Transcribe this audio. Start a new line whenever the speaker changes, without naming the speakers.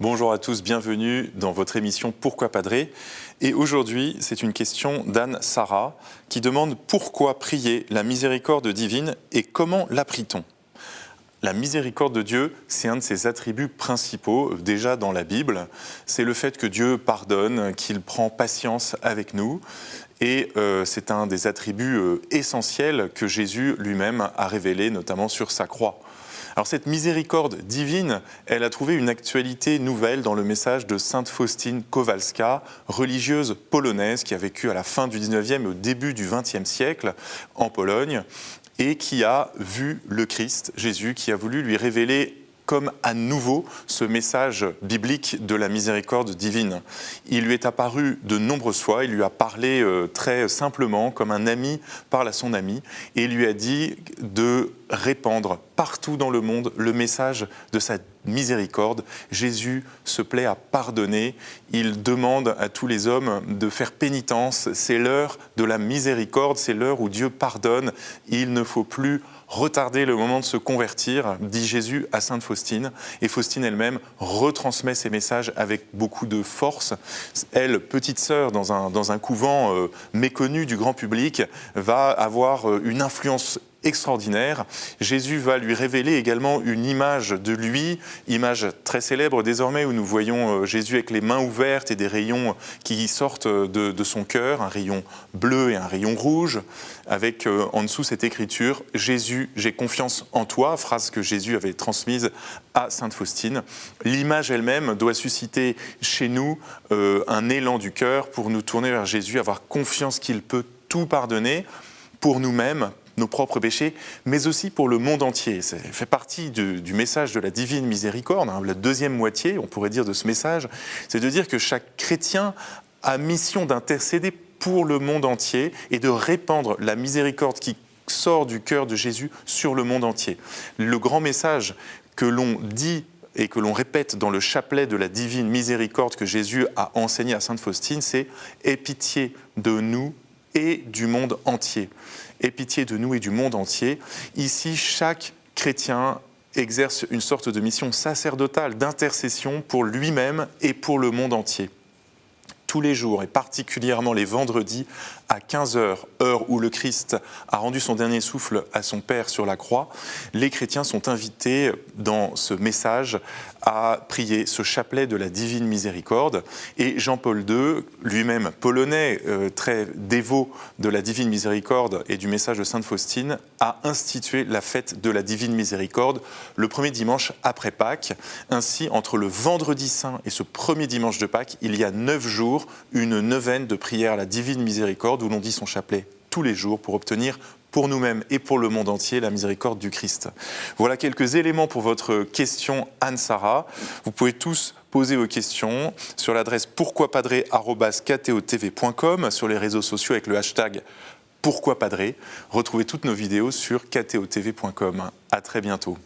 Bonjour à tous, bienvenue dans votre émission Pourquoi Padré. Et aujourd'hui, c'est une question d'Anne Sarah qui demande pourquoi prier la miséricorde divine et comment la prie-t-on ? La miséricorde de Dieu, c'est un de ses attributs principaux, déjà dans la Bible. C'est le fait que Dieu pardonne, qu'il prend patience avec nous. Et c'est un des attributs essentiels que Jésus lui-même a révélé, notamment sur sa croix. Alors cette miséricorde divine, elle a trouvé une actualité nouvelle dans le message de sainte Faustine Kowalska, religieuse polonaise qui a vécu à la fin du 19e et au début du 20e siècle en Pologne et qui a vu le Christ, Jésus, qui a voulu lui révéler comme à nouveau ce message biblique de la miséricorde divine. Il lui est apparu de nombreuses fois, il lui a parlé très simplement, comme un ami parle à son ami, et il lui a dit de répandre partout dans le monde le message de sa miséricorde. Jésus se plaît à pardonner, il demande à tous les hommes de faire pénitence, c'est l'heure de la miséricorde, c'est l'heure où Dieu pardonne, il ne faut plus retarder le moment de se convertir, dit Jésus à sainte Faustine. Et Faustine elle-même retransmet ces messages avec beaucoup de force. Elle, petite sœur dans un couvent méconnu du grand public, va avoir une influence extraordinaire. Jésus va lui révéler également une image de lui, image très célèbre désormais où nous voyons Jésus avec les mains ouvertes et des rayons qui sortent de son cœur, un rayon bleu et un rayon rouge, avec en dessous cette écriture « Jésus, j'ai confiance en toi », phrase que Jésus avait transmise à sainte Faustine. L'image elle-même doit susciter chez nous un élan du cœur pour nous tourner vers Jésus, avoir confiance qu'il peut tout pardonner pour nous-mêmes, nos propres péchés, mais aussi pour le monde entier. Ça fait partie du message de la divine miséricorde, la deuxième moitié, on pourrait dire, de ce message, c'est de dire que chaque chrétien a mission d'intercéder pour le monde entier et de répandre la miséricorde qui sort du cœur de Jésus sur le monde entier. Le grand message que l'on dit et que l'on répète dans le chapelet de la divine miséricorde que Jésus a enseigné à sainte Faustine, c'est « Aie pitié de nous et du monde entier ». Aie pitié de nous et du monde entier. Ici, chaque chrétien exerce une sorte de mission sacerdotale d'intercession pour lui-même et pour le monde entier. Tous les jours, et particulièrement les vendredis, à 15h, heure où le Christ a rendu son dernier souffle à son Père sur la croix, les chrétiens sont invités dans ce message à prier ce chapelet de la divine miséricorde. Et Jean-Paul II, lui-même polonais, très dévot de la divine miséricorde et du message de sainte Faustine, a institué la fête de la divine miséricorde le premier dimanche après Pâques. Ainsi, entre le vendredi saint et ce premier dimanche de Pâques, il y a 9 jours, une neuvaine de prière à la divine miséricorde où l'on dit son chapelet tous les jours pour obtenir pour nous-mêmes et pour le monde entier la miséricorde du Christ. Voilà quelques éléments pour votre question, Anne Sarah. Vous pouvez tous poser vos questions sur l'adresse pourquoipadré@ktotv.com, sur les réseaux sociaux avec le hashtag pourquoipadré. Retrouvez toutes nos vidéos sur ktotv.com. À très bientôt.